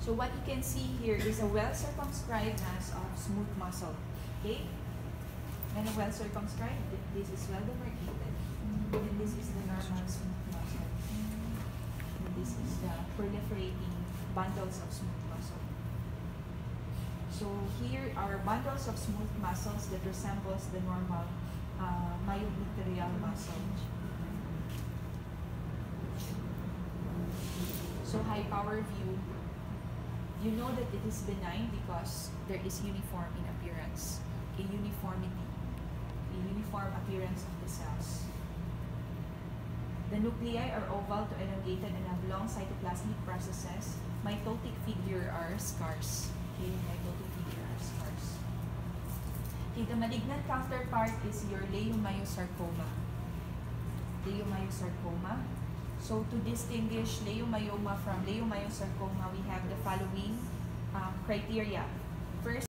So what you can see here is a well-circumscribed mass of smooth muscle. Okay? And a well-circumscribed, this is well demarcated. And this is the normal smooth muscle. And this is the proliferating bundles of smooth muscle. So here are bundles of smooth muscles that resembles the normal myogluteal muscle. So high power view, you know that it is benign because there is uniform in appearance, a uniformity, a uniform appearance of the cells. The nuclei are oval to elongated and have long cytoplasmic processes. Mitotic figure are scarce. Okay, mitotic figure are scarce. Okay, the malignant counterpart is your leiomyosarcoma. Leiomyosarcoma. So to distinguish leiomyoma from leiomyosarcoma, we have the following criteria.